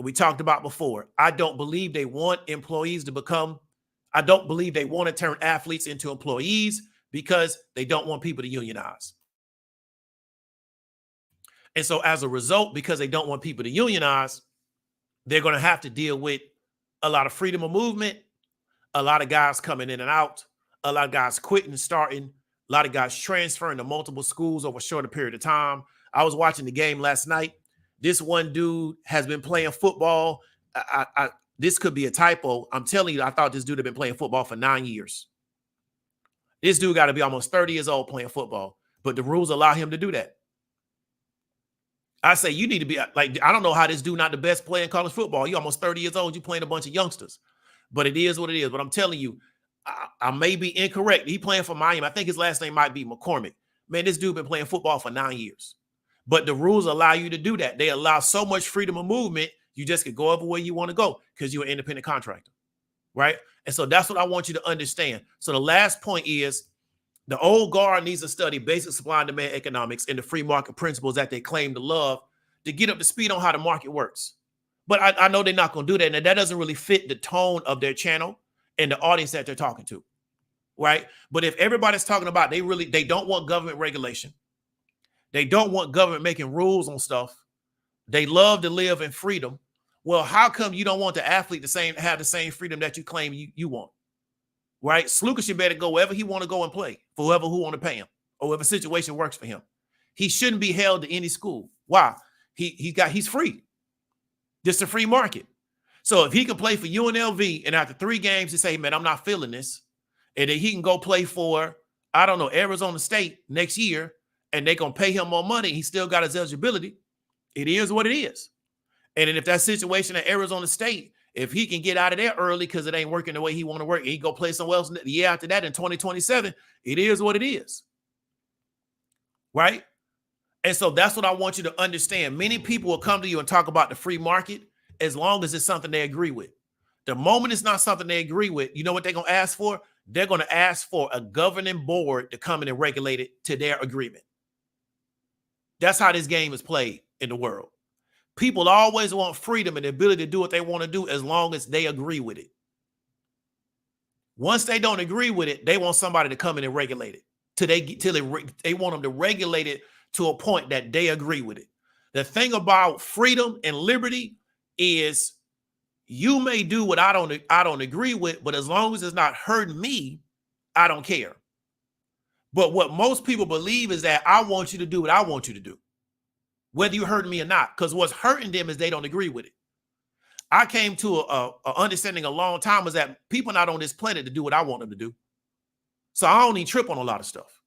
We talked about before. I don't believe they want employees to become, I don't believe they want to turn athletes into employees because they don't want people to unionize. And so as a result, because they don't want people to unionize, they're going to have to deal with a lot of freedom of movement, a lot of guys coming in and out, a lot of guys quitting and starting, a lot of guys transferring to multiple schools over a shorter period of time. I was watching the game last night. This one dude has been playing football. This could be a typo. I'm telling you, I thought this dude had been playing football for 9 years. This dude got to be almost 30 years old playing football, but the rules allow him to do that. I say you need to be like, I don't know how this dude not the best player in college football. You almost 30 years old. You playing a bunch of youngsters, but it is what it is. But I'm telling you, I may be incorrect. He playing for Miami. I think his last name might be McCormick. Man, this dude been playing football for 9 years. But the rules allow you to do that. They allow so much freedom of movement. You just could go everywhere you want to go because you're an independent contractor, right? And so that's what I want you to understand. So the last point is the old guard needs to study basic supply and demand economics and the free market principles that they claim to love to get up to speed on how the market works. But I know they're not going to do that. And that doesn't really fit the tone of their channel and the audience that they're talking to, right? But if everybody's talking about they don't want government regulation. They don't want government making rules on stuff. They love to live in freedom. Well, how come you don't want the athlete to have the same freedom that you claim you want? Right? Sluka should better go wherever he want to go and play for whoever who want to pay him or whatever situation works for him. He shouldn't be held to any school. Why? He's free. Just a free market. So if he can play for UNLV and after 3 games he say, man, I'm not feeling this, and then he can go play for, I don't know, Arizona State next year, and they're going to pay him more money, he still got his eligibility. It is what it is. And then if that situation at Arizona State, if he can get out of there early because it ain't working the way he want to work, he go play somewhere else the year after that in 2027, it is what it is. Right? And so that's what I want you to understand. Many people will come to you and talk about the free market as long as it's something they agree with. The moment it's not something they agree with, you know what they're going to ask for? They're going to ask for a governing board to come in and regulate it to their agreement. That's how this game is played in the world. People always want freedom and the ability to do what they want to do as long as they agree with it. Once they don't agree with it, they want somebody to come in and regulate it till they want them to regulate it to a point that they agree with it. The thing about freedom and liberty is you may do what I don't agree with, but as long as it's not hurting me, I don't care. But what most people believe is that I want you to do what I want you to do, whether you hurt me or not, because what's hurting them is they don't agree with it. I came to a understanding a long time is that people not on this planet to do what I want them to do. So I don't even trip on a lot of stuff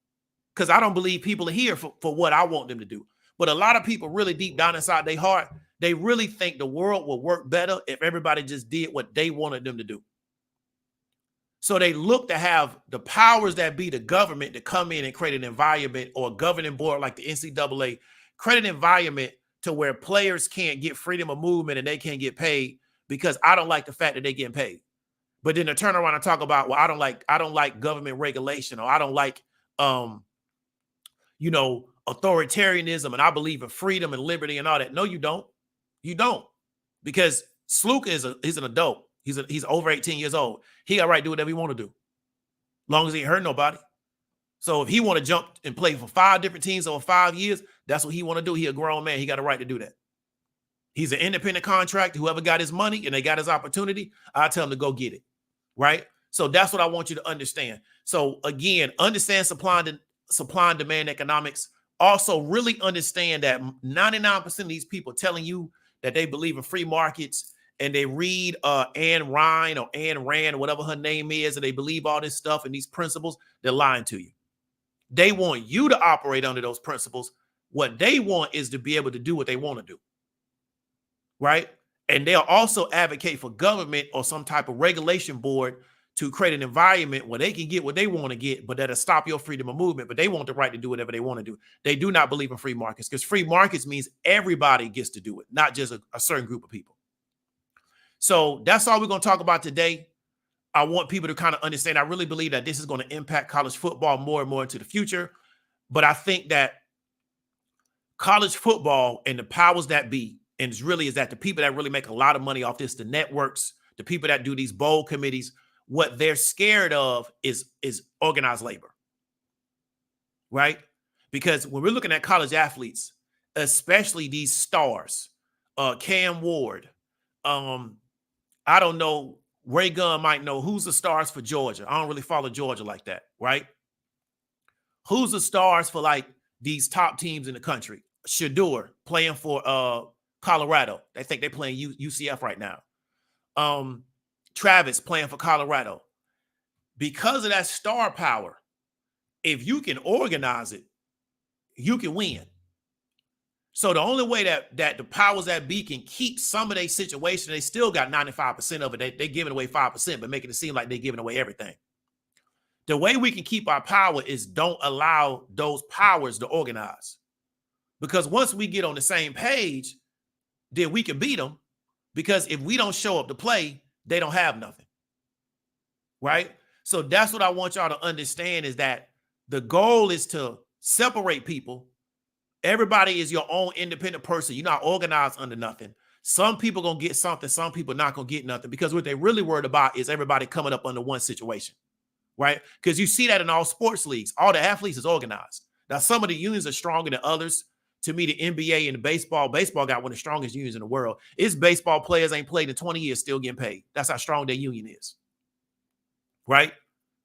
because I don't believe people are here for what I want them to do. But a lot of people really deep down inside their heart, they really think the world will work better if everybody just did what they wanted them to do. So they look to have the powers that be the government to come in and create an environment, or a governing board like the NCAA, create an environment to where players can't get freedom of movement and they can't get paid because I don't like the fact that they're getting paid. But then to turn around and talk about, well, I don't like government regulation, or I don't like, authoritarianism, and I believe in freedom and liberty and all that. No, you don't. You don't, because Sluka is an adult. He's over 18 years old. He got right to do whatever he want to do, long as he ain't hurt nobody. So if he want to jump and play for 5 different teams over 5 years, that's what he want to do. He a grown man. He got a right to do that. He's an independent contractor. Whoever got his money and they got his opportunity, I tell him to go get it, right? So that's what I want you to understand. So again, understand supply and demand economics. Also really understand that 99% of these people telling you that they believe in free markets and they read Anne Ryan or Anne Rand or whatever her name is, and they believe all this stuff and these principles, they're lying to you. They want you to operate under those principles. What they want is to be able to do what they want to do, right? And they'll also advocate for government or some type of regulation board to create an environment where they can get what they want to get, but that'll stop your freedom of movement. But they want the right to do whatever they want to do. They do not believe in free markets, because free markets means everybody gets to do it, not just a certain group of people. So that's all we're going to talk about today. I want people to kind of understand. I really believe that this is going to impact college football more and more into the future. But I think that college football and the powers that be, and it's really is that the people that really make a lot of money off this, the networks, the people that do these bowl committees, what they're scared of is organized labor, right? Because when we're looking at college athletes, especially these stars, Cam Ward, I don't know, Ray Gunn might know who's the stars for Georgia. I don't really follow Georgia like that, right? Who's the stars for like these top teams in the country? Shador playing for Colorado. They think they're playing UCF right now. Travis playing for Colorado. Because of that star power, if you can organize it, you can win. So the only way that the powers that be can keep some of their situation, they still got 95% of it. They're giving away 5%, but making it seem like they're giving away everything. The way we can keep our power is don't allow those powers to organize. Because once we get on the same page, then we can beat them. Because if we don't show up to play, they don't have nothing, right? So that's what I want y'all to understand, is that the goal is to separate people. Everybody is your own independent person. You're not organized under nothing. Some people going to get something. Some people not going to get nothing, because what they really worried about is everybody coming up under one situation, right? Because you see that in all sports leagues. All the athletes is organized. Now, some of the unions are stronger than others. To me, the NBA and the baseball got one of the strongest unions in the world. It's baseball players ain't played in 20 years still getting paid. That's how strong their union is, right?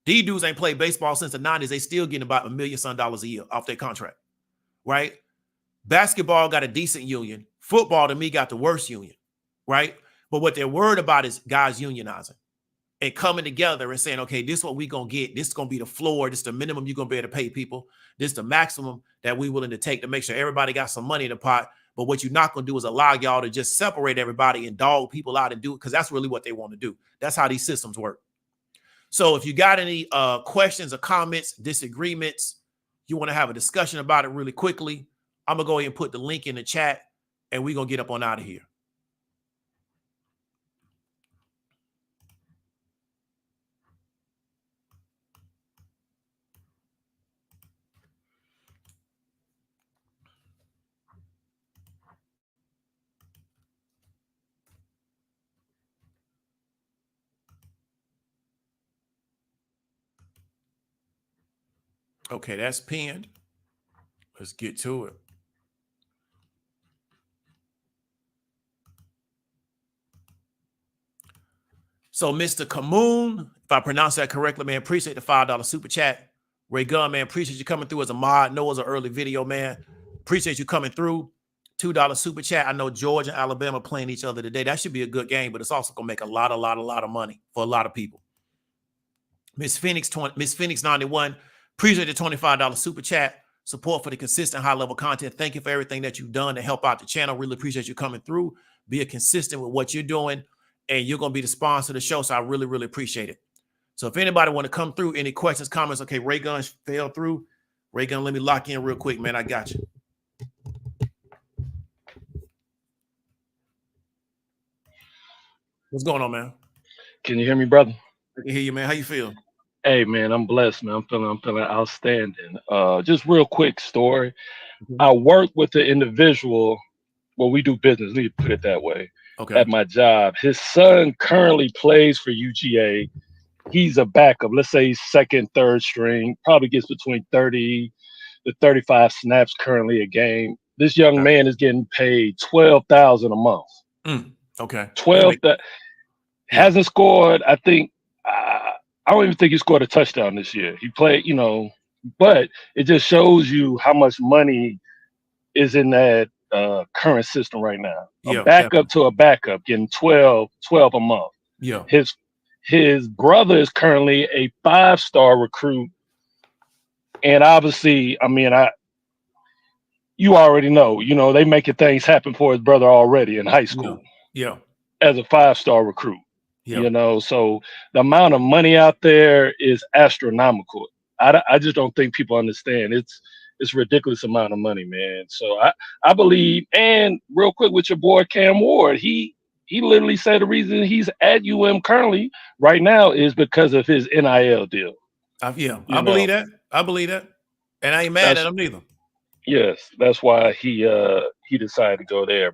These dudes ain't played baseball since the 90s. They still getting about $1 million a year off their contract, right? Basketball got a decent union. Football, to me, got the worst union, right? But what they're worried about is guys unionizing and coming together and saying, okay, this is what we're going to get. This is going to be the floor. This is the minimum you're going to be able to pay people. This is the maximum that we're willing to take to make sure everybody got some money in the pot. But what you're not going to do is allow y'all to just separate everybody and dog people out and do it, because that's really what they want to do. That's how these systems work. So if you got any questions or comments, disagreements, you want to have a discussion about it really quickly, I'm going to go ahead and put the link in the chat, and we're going to get up on out of here. Okay, that's pinned. Let's get to it. So Mr. Kamoon, if I pronounce that correctly, man, appreciate the $5 super chat. Ray Gunn, man, appreciate you coming through as a mod. Know it was an early video, man. Appreciate you coming through. $2 super chat. I know Georgia and Alabama playing each other today. That should be a good game, but it's also going to make a lot of money for a lot of people. Miss Phoenix 91, appreciate the $25 super chat. Support for the consistent high-level content. Thank you for everything that you've done to help out the channel. Really appreciate you coming through. Be consistent with what you're doing, and you're going to be the sponsor of the show, so I really appreciate it. So if anybody want to come through, any questions, comments, okay, Ray Gunn fell through. Ray Gunn, let me lock in real quick, man. I got you. What's going on, man? Can you hear me, brother? I can hear you, man. How you feel? Hey, man, I'm blessed, man. I'm feeling outstanding. Just real quick story. I worked with the individual well, we do business. Let me put it that way. Okay. At my job, his son currently plays for UGA. He's a backup. Let's say he's second, third string. Probably gets between 30 to 35 snaps currently a game. This young man is getting paid $12,000 a month. Okay. 12 that Yeah. hasn't scored. I think I don't even think he scored a touchdown this year. He played, but it just shows you how much money is in that current system right now. A Yeah. backup Definitely. to a backup getting 12 a month. Yeah. His brother is currently a 5-star recruit. And obviously, I mean, you already know, they making things happen for his brother already in high school. Yeah. As a 5-star recruit. Yeah. So the amount of money out there is astronomical. I just don't think people understand. It's ridiculous amount of money, man. So I believe, and real quick with your boy Cam Ward, he literally said the reason he's at currently right now is because of his NIL deal. I believe that. I believe that. And I ain't mad at him neither. Yes, that's why he decided to go there.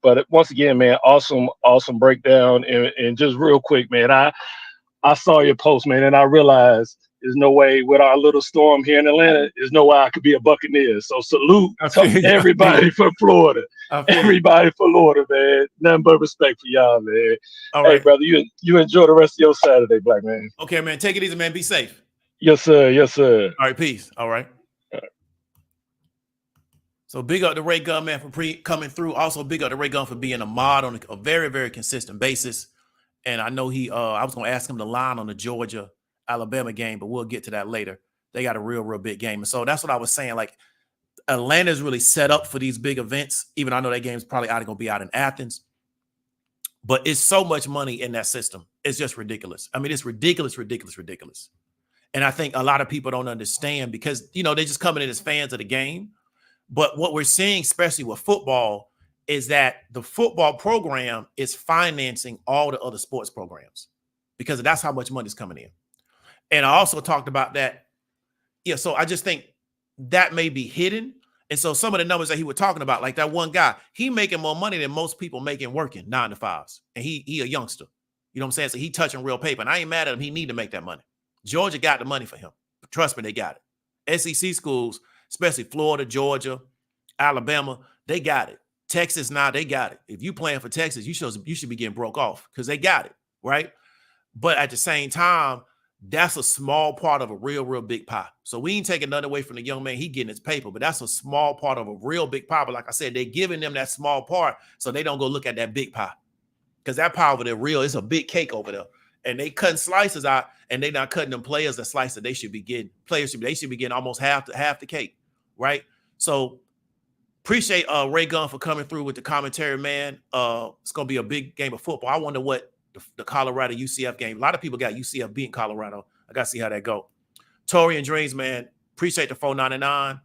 But once again, man, awesome breakdown. And just real quick, man, I saw your post, man, and I realized there's no way with our little storm here in Atlanta, there's no way I could be a Buccaneer. So salute to everybody from Florida. Everybody for Florida, man. Nothing but respect for y'all, man. All right. Hey, brother, you enjoy the rest of your Saturday, black man. Okay, man. Take it easy, man. Be safe. Yes, sir. Yes, sir. All right, peace. All right. So big up to Ray Gunn, man, for coming through. Also big up to Ray Gunn for being a mod on a very, very consistent basis. And I know I was going to ask him to line on the Georgia-Alabama game, but we'll get to that later. They got a real, real big game. And so that's what I was saying. Like, Atlanta's really set up for these big events, even though I know that game's probably going to be out in Athens. But it's so much money in that system. It's just ridiculous. I mean, it's ridiculous, ridiculous, ridiculous. And I think a lot of people don't understand because, they're just coming in as fans of the game. But what we're seeing, especially with football, is that the football program is financing all the other sports programs because that's how much money is coming in. And I also talked about that. Yeah, so I just think that may be hidden. And so some of the numbers that he was talking about, like that one guy, he making more money than most people making working 9 to 5s. And he a youngster. You know what I'm saying? So he touching real paper. And I ain't mad at him. He need to make that money. Georgia got the money for him. Trust me, they got it. SEC schools, especially Florida, Georgia, Alabama, they got it. Texas, now they got it. If you playing for Texas, you should be getting broke off because they got it, right? But at the same time, that's a small part of a real, real big pie. So we ain't taking nothing away from the young man. He getting his paper, but that's a small part of a real big pie. But like I said, they're giving them that small part so they don't go look at that big pie because that pie over there real. It's a big cake over there. And they cutting slices out, and they not cutting them players the slice that they should be getting. They should be getting almost half the cake, right? So appreciate Ray Gunn for coming through with the commentary, man. It's gonna be a big game of football. I wonder what the Colorado UCF game. A lot of people got UCF beating Colorado. I gotta see how that go. Tori and Dreams, man. Appreciate the $4.99.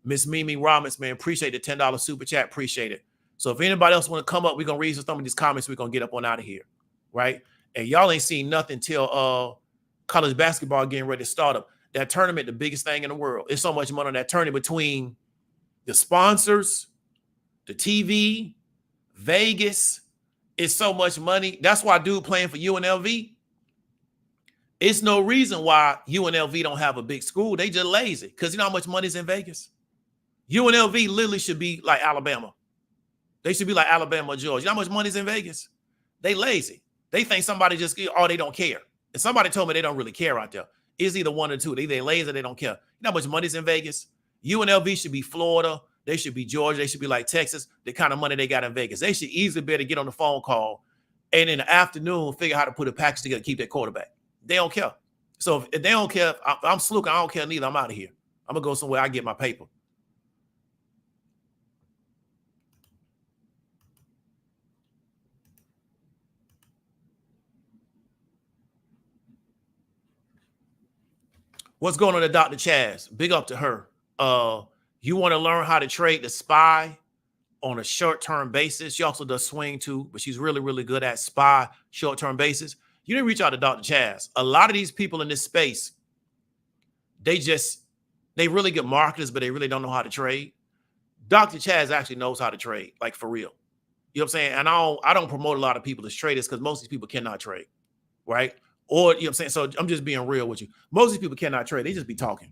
Miss Mimi Roberts, man. Appreciate the $10 super chat. Appreciate it. So if anybody else want to come up, we're gonna read some of these comments. We're gonna get up on out of here, right? And y'all ain't seen nothing till college basketball getting ready to start up. That tournament, the biggest thing in the world. It's so much money on that tournament between the sponsors, the TV, Vegas. It's so much money. That's why dude playing for UNLV. It's no reason why UNLV don't have a big school. They just lazy because you know how much money's in Vegas. UNLV literally should be like Alabama. They should be like Alabama or Georgia. You know how much money's in Vegas? They lazy. They think somebody just, they don't care. And somebody told me they don't really care out there. It's either one or two. They lazy or they don't care. You know how much money's in Vegas? UNLV should be Florida. They should be Georgia. They should be like Texas. The kind of money they got in Vegas. They should easily be able to get on the phone call and in the afternoon figure out how to put a package together, keep their quarterback. They don't care. So if they don't care, I'm Sluka. I don't care neither. I'm out of here. I'm going to go somewhere I get my paper. What's going on to Dr. Chaz? Big up to her. You want to learn how to trade the SPY on a short-term basis. She also does swing too, but she's really, really good at SPY short-term basis. You need to reach out to Dr. Chaz. A lot of these people in this space, they really good marketers, but they really don't know how to trade. Dr. Chaz actually knows how to trade, like for real. You know what I'm saying? And I don't promote a lot of people as traders because most of these people cannot trade, right? Or, you know what I'm saying? So I'm just being real with you. Most of these people cannot trade. They just be talking.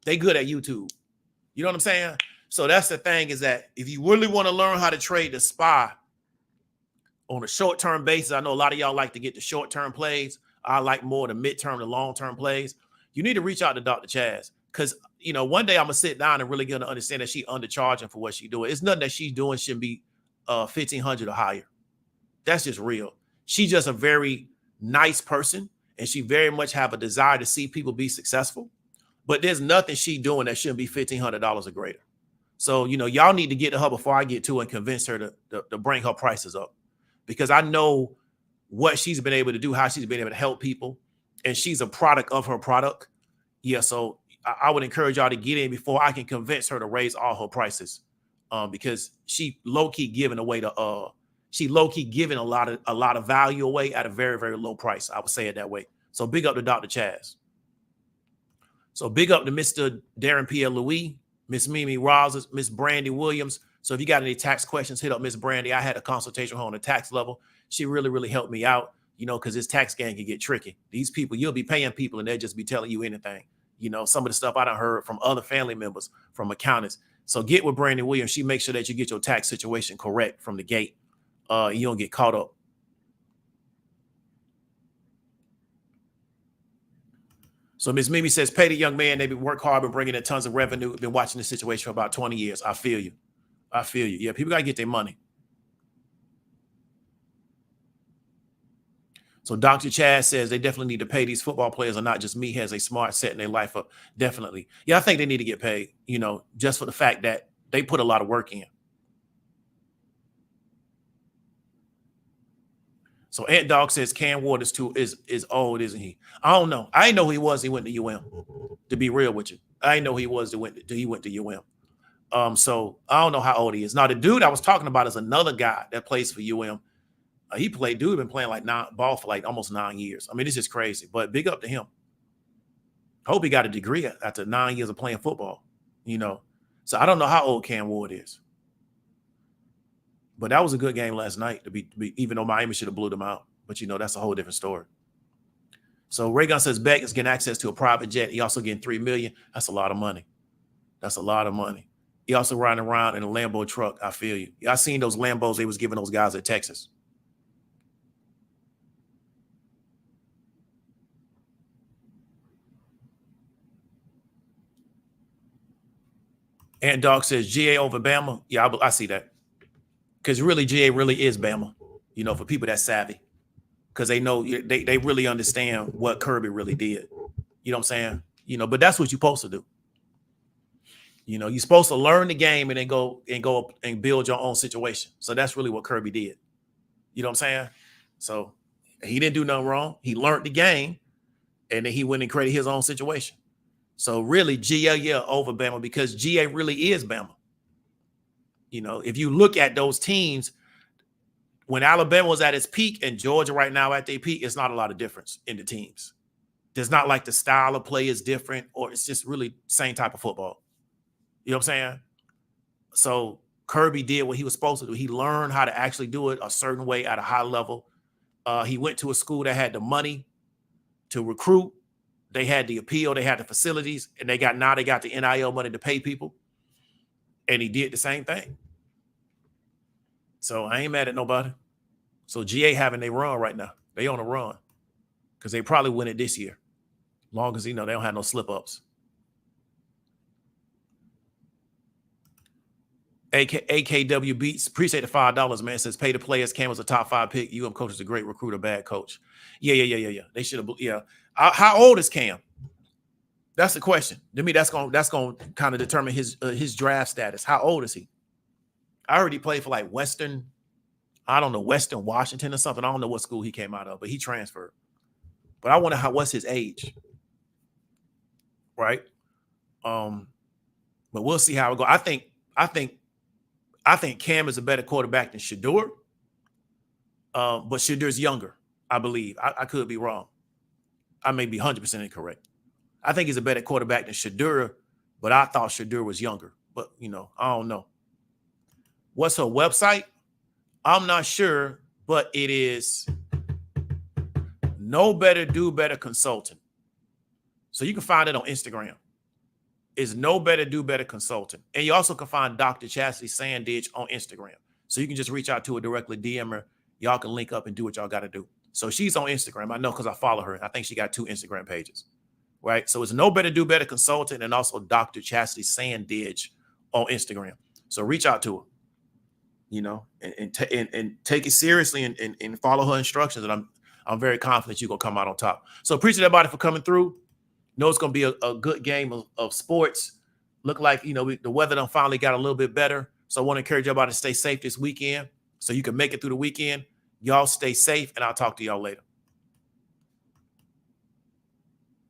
They good at YouTube. You know what I'm saying? So that's the thing, is that if you really want to learn how to trade the SPY on a short-term basis, I know a lot of y'all like to get the short-term plays. I like more the midterm, the long-term plays. You need to reach out to Dr. Chaz, because, you know, one day I'm going to sit down and really get to understand that she undercharging for what she's doing. It's nothing that she's doing shouldn't be 1,500 or higher. That's just real. She's just a very nice person, and she very much have a desire to see people be successful. But there's nothing she doing that shouldn't be $1,500 or greater. So, you know, y'all need to get to her before I get to her and convince her to bring her prices up, because I know what she's been able to do, how she's been able to help people, and she's a product of her product. Yeah, so I would encourage y'all to get in before I can convince her to raise all her prices, because she low-key giving away she low-key giving a lot of value away at a very, very low price. I would say it that way. So big up to Dr. Chaz. So big up to Mr. Darren Pierre Louis, Miss Mimi Rosas, Miss Brandy Williams. So if you got any tax questions, hit up Miss Brandy. I had a consultation with her on the tax level. She really, really helped me out, you know, because this tax game can get tricky. These people, you'll be paying people and they'll just be telling you anything. You know, some of the stuff I done heard from other family members, from accountants. So get with Brandy Williams. She makes sure that you get your tax situation correct from the gate. You don't get caught up. So Ms. Mimi says, pay the young man. They work hard, been bringing in tons of revenue. Been watching this situation for about 20 years. I feel you. I feel you. Yeah, people got to get their money. So Dr. Chaz says they definitely need to pay. These football players are not just meatheads. They smart, setting their life up. Definitely. Yeah, I think they need to get paid, you know, just for the fact that they put a lot of work in. So Ant Dog says Cam Ward is old, isn't he? I don't know. I didn't know who he was. He went to UM. To be real with you, I didn't know who he was. He went to UM. So I don't know how old he is. Now the dude I was talking about is another guy that plays for UM. Dude been playing like ball for like almost 9 years. I mean, it's just crazy. But big up to him. Hope he got a degree after 9 years of playing football. You know, so I don't know how old Cam Ward is. But that was a good game last night, to be even though Miami should have blew them out. But, you know, that's a whole different story. So Raygun says Beck is getting access to a private jet. He also getting $3 million. That's a lot of money. That's a lot of money. He also riding around in a Lambo truck. I feel you. I seen those Lambos they was giving those guys at Texas. And Dog says GA over Bama. Yeah, I see that. Because really, GA really is Bama, you know, for people that's savvy. Because they know, they really understand what Kirby really did. You know what I'm saying? You know, but that's what you're supposed to do. You know, you're supposed to learn the game and then go and build your own situation. So that's really what Kirby did. You know what I'm saying? So he didn't do nothing wrong. He learned the game and then he went and created his own situation. So really, GA over Bama, because GA really is Bama. You know, if you look at those teams, when Alabama was at its peak and Georgia right now at their peak, it's not a lot of difference in the teams. There's not like the style of play is different, or it's just really same type of football. You know what I'm saying? So Kirby did what he was supposed to do. He learned how to actually do it a certain way at a high level. He went to a school that had the money to recruit. They had the appeal. They had the facilities, and they got the NIL money to pay people. And he did the same thing. So I ain't mad at nobody. So GA having their run right now. They on a run because they probably win it this year. Long as, you know, they don't have no slip-ups. AKW Beats, appreciate the $5, man. Says pay the players. Cam was a top 5 pick. UM coach is a great recruiter, bad coach. Yeah. They should have. Yeah. How old is Cam? That's the question. To me, that's going to kind of determine his draft status. How old is he? I heard he played for like Western Washington or something. I don't know what school he came out of, but he transferred. But I wonder what's his age, right? But we'll see how it goes. I think Cam is a better quarterback than Shedeur, but Shedur's younger, I believe. I could be wrong. I may be 100% incorrect. I think he's a better quarterback than Shedeur, but I thought Shedeur was younger. but I don't know. What's her website? I'm not sure, but it is Know Better, Do Better Consulting. So you can find it on Instagram. It's Know Better, Do Better Consulting. And you also can find Dr. Chastity Sandidge on Instagram. So you can just reach out to her directly, DM her. Y'all can link up and do what y'all got to do. So she's on Instagram. I know because I follow her. I think she got 2 Instagram pages, right? So it's Know Better, Do Better Consulting and also Dr. Chastity Sandidge on Instagram. So reach out to her, and take it seriously and follow her instructions. And I'm very confident you're going to come out on top. So appreciate everybody for coming through. Know it's going to be a good game of sports. Look like, the weather done finally got a little bit better. So I want to encourage everybody to stay safe this weekend so you can make it through the weekend. Y'all stay safe, and I'll talk to y'all later.